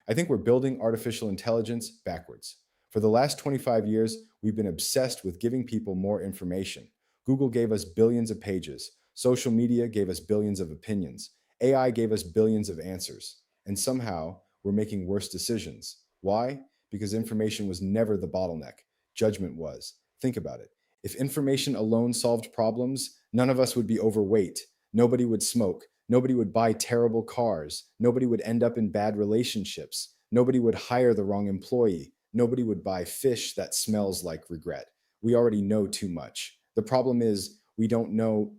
I think we're building artificial intelligence backwards. For the last 25 years, we've been obsessed with giving people more information. Google gave us billions of pages. Social media gave us billions of opinions. AI gave us billions of answers. And somehow, we're making worse decisions. Why? Because information was never the bottleneck. Judgment was. Think about it. If information alone solved problems, none of us would be overweight. Nobody would smoke. Nobody would buy terrible cars. Nobody would end up in bad relationships. Nobody would hire the wrong employee. Nobody would buy fish that smells like regret. We already know too much. The problem is we don't know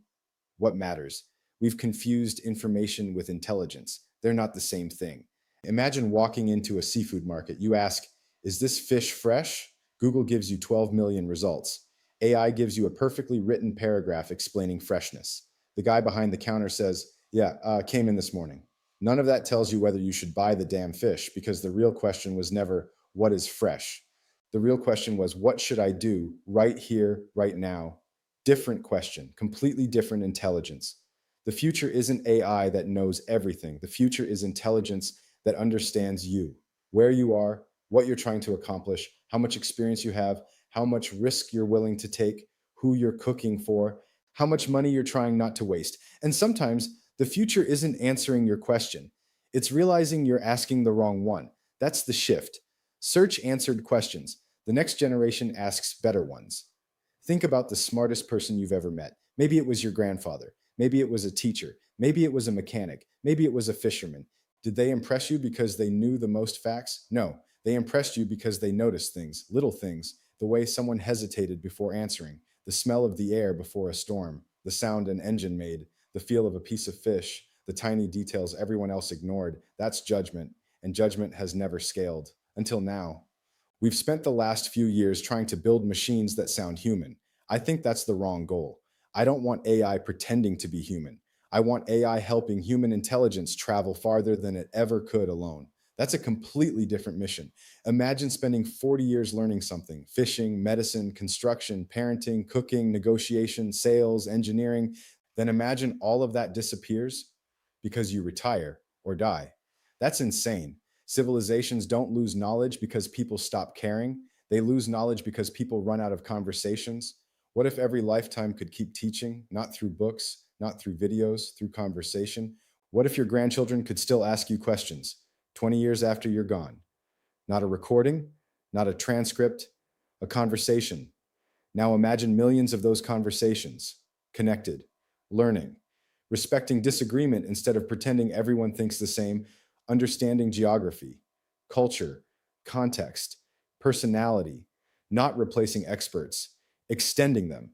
what matters. We've confused information with intelligence. They're not the same thing. Imagine walking into a seafood market. You ask, is this fish fresh? Google gives you 12 million results. AI gives you a perfectly written paragraph explaining freshness. The guy behind the counter says, yeah, came in this morning. None of that tells you whether you should buy the damn fish, because the real question was never, what is fresh? The real question was, what should I do right here, right now? Different question, completely different intelligence. The future isn't AI that knows everything. The future is intelligence that understands you, where you are, what you're trying to accomplish, how much experience you have, how much risk you're willing to take, who you're cooking for, how much money you're trying not to waste. And sometimes the future isn't answering your question. It's realizing you're asking the wrong one. That's the shift. Search answered questions. The next generation asks better ones. Think about the smartest person you've ever met. Maybe it was your grandfather. Maybe it was a teacher. Maybe it was a mechanic. Maybe it was a fisherman. Did they impress you because they knew the most facts? No, they impressed you because they noticed things, little things, the way someone hesitated before answering, the smell of the air before a storm, the sound an engine made, the feel of a piece of fish, the tiny details everyone else ignored. That's judgment, and judgment has never scaled until now. We've spent the last few years trying to build machines that sound human. I think that's the wrong goal. I don't want AI pretending to be human. I want AI helping human intelligence travel farther than it ever could alone. That's a completely different mission. Imagine spending 40 years learning something: fishing, medicine, construction, parenting, cooking, negotiation, sales, engineering. Then imagine all of that disappears because you retire or die. That's insane. Civilizations don't lose knowledge because people stop caring. They lose knowledge because people run out of conversations. What if every lifetime could keep teaching, not through books, not through videos, through conversation? What if your grandchildren could still ask you questions 20 years after you're gone? Not a recording, not a transcript, a conversation. Now imagine millions of those conversations, connected, learning, respecting disagreement instead of pretending everyone thinks the same, understanding geography, culture, context, personality, not replacing experts, extending them.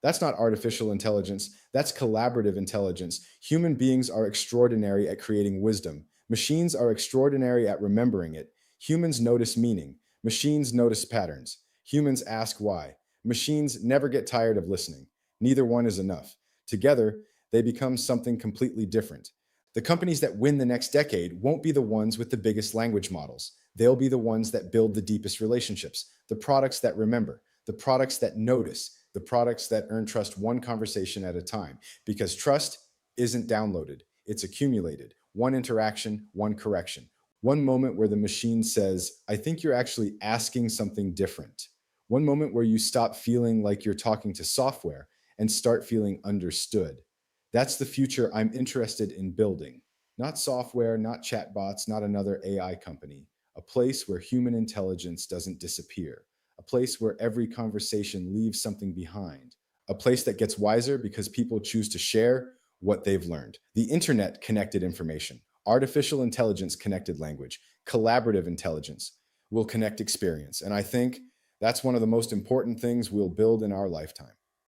That's not artificial intelligence, that's collaborative intelligence. Human beings are extraordinary at creating wisdom. Machines are extraordinary at remembering it. Humans notice meaning. Machines notice patterns. Humans ask why. Machines never get tired of listening. Neither one is enough. Together, they become something completely different. The companies that win the next decade won't be the ones with the biggest language models. They'll be the ones that build the deepest relationships, the products that remember, the products that notice, the products that earn trust one conversation at a time. Because trust isn't downloaded, it's accumulated. One interaction, one correction. One moment where the machine says, I think you're actually asking something different. One moment where you stop feeling like you're talking to software and start feeling understood. That's the future I'm interested in building. Not software, not chatbots, not another AI company. A place where human intelligence doesn't disappear. A place where every conversation leaves something behind. A place that gets wiser because people choose to share what they've learned. The internet connected information. Artificial intelligence connected language. Collaborative intelligence will connect experience. And I think that's one of the most important things we'll build in our lifetime.